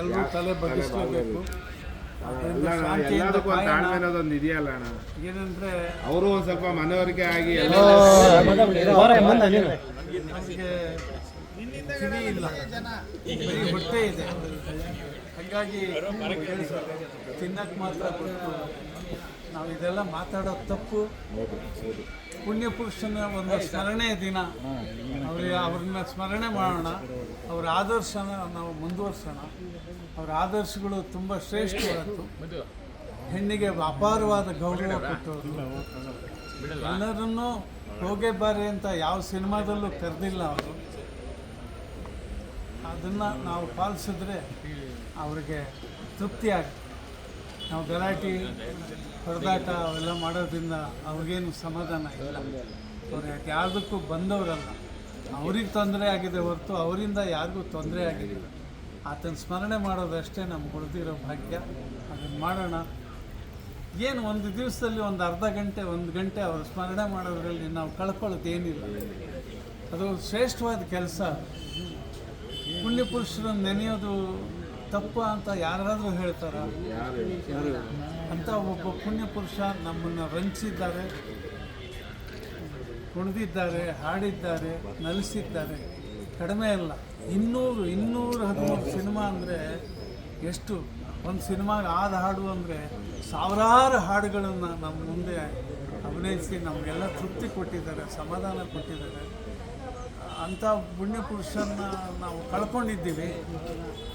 ಎಲ್ಲರೂ ತಲೆ ಬಗ್ಗಿಸ್ಕೋಬೇಕು. ಎಲ್ಲದಕ್ಕೂ ಒಂದು ತಾಳ್ಮೆ ಅನ್ನೋದೊಂದು ಇದೆಯಲ್ಲ ಅಣ್ಣ. ಏನಂದ್ರೆ ಅವರು ಒಂದು ಸ್ವಲ್ಪ ಮನವರಿಕೆ ಆಗಿ ನಮಗೆ ಕಿವಿ ಇಲ್ಲ, ಬರೀ ಹೊಟ್ಟೆ ಇದೆ. ಹಾಗಾಗಿ ತಿನ್ನಕ್ಕೆ ಮಾತ್ರ ಗೊತ್ತು. ನಾವು ಇದೆಲ್ಲ ಮಾತಾಡೋದು ತಪ್ಪು. ಪುಣ್ಯ ಪುರುಷನ ಒಂದು ಸ್ಮರಣೆ ದಿನ, ಅವ್ರನ್ನ ಸ್ಮರಣೆ ಮಾಡೋಣ, ಅವ್ರ ಆದರ್ಶನ ನಾವು ಮುಂದುವರ್ಸೋಣ. ಅವರ ಆದರ್ಶಗಳು ತುಂಬ ಶ್ರೇಷ್ಠವಾದದ್ದು. ಹೆಣ್ಣಿಗೆ ಅಪಾರವಾದ ಗೌರವ ಕೊಟ್ಟವರು. ಎಲ್ಲರನ್ನೂ ಹೋಗೇ ಬಾರಿ ಅಂತ ಯಾವ ಸಿನಿಮಾದಲ್ಲೂ ಕರೆದಿಲ್ಲ ಅವರು. ಅದನ್ನು ನಾವು ಪಾಲಿಸಿದ್ರೆ ಅವ್ರಿಗೆ ತೃಪ್ತಿ ಆಗುತ್ತೆ. ನಾವು ಗಲಾಟೆ ಹೊಡೆದಾಟ ಅವೆಲ್ಲ ಮಾಡೋದ್ರಿಂದ ಅವ್ರಿಗೇನು ಸಮಾಧಾನ ಇಲ್ಲ. ಅವ್ರು ಯಾವುದಕ್ಕೂ ಬಂದವರಲ್ಲ. ಅವ್ರಿಗೆ ತೊಂದರೆ ಆಗಿದೆ ಹೊರತು ಅವರಿಂದ ಯಾರಿಗೂ ತೊಂದರೆ ಆಗಿಲ್ಲ. ಆತನ ಸ್ಮರಣೆ ಮಾಡೋದಷ್ಟೇ ನಮ್ಗೆ ಉಳಿದಿರೋ ಭಾಗ್ಯ. ಅದನ್ನು ಮಾಡೋಣ. ಏನು ಒಂದು ದಿವಸದಲ್ಲಿ ಒಂದು ಅರ್ಧ ಗಂಟೆ 1 ಗಂಟೆ ಅವ್ರ ಸ್ಮರಣೆ ಮಾಡೋದ್ರಲ್ಲಿ ನಾವು ಕಳ್ಕೊಳ್ಳೋದು ಏನಿಲ್ಲ. ಅದು ಶ್ರೇಷ್ಠವಾದ ಕೆಲಸ. ಪುಣ್ಯ ಪುರುಷರನ್ನು ನೆನೆಯೋದು ತಪ್ಪು ಅಂತ ಯಾರಾದರೂ ಹೇಳ್ತಾರ? ಅಂತ ಒಬ್ಬ ಪುಣ್ಯ ಪುರುಷ ನಮ್ಮನ್ನು ರಂಚಿದ್ದಾರೆ, ಕುಣಿದಿದ್ದಾರೆ, ಹಾಡಿದ್ದಾರೆ, ನಲಿಸಿದ್ದಾರೆ. ಕಡಿಮೆ ಅಲ್ಲ. 213 ಸಿನಿಮಾ ಅಂದರೆ ಎಷ್ಟು? ಒಂದು ಸಿನಿಮಾಗೆ ಆದ ಹಾಡು ಅಂದರೆ ಸಾವಿರಾರು ಹಾಡುಗಳನ್ನು ನಮ್ಮ ಮುಂದೆ ಅಭಿನಯಿಸಿ ನಮಗೆಲ್ಲ ತೃಪ್ತಿ ಕೊಟ್ಟಿದ್ದಾರೆ, ಸಮಾಧಾನ ಕೊಟ್ಟಿದ್ದಾರೆ. ಅಂಥ ಪುಣ್ಯ ಪುರುಷನ್ನ ನಾವು ಕಳ್ಕೊಂಡಿದ್ದೀವಿ.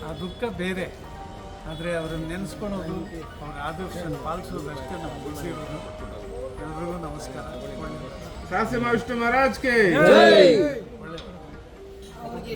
ಆ ದುಃಖ ಬೇರೆ. ಆದರೆ ಅವರನ್ನು ನೆನೆಸ್ಕೊಳೋದು, ಅವ್ರ ಆದರ್ಶನ ಪಾಲಿಸೋದು ಅಷ್ಟೇ ನಮ್ಗೆ ಗೊತ್ತಿರೋದು. ಎಲ್ರಿಗೂ ನಮಸ್ಕಾರ. ಕಾಸಿಮ ವಿಷ್ಣು ಮಹಾರಾಜ್ಗೆ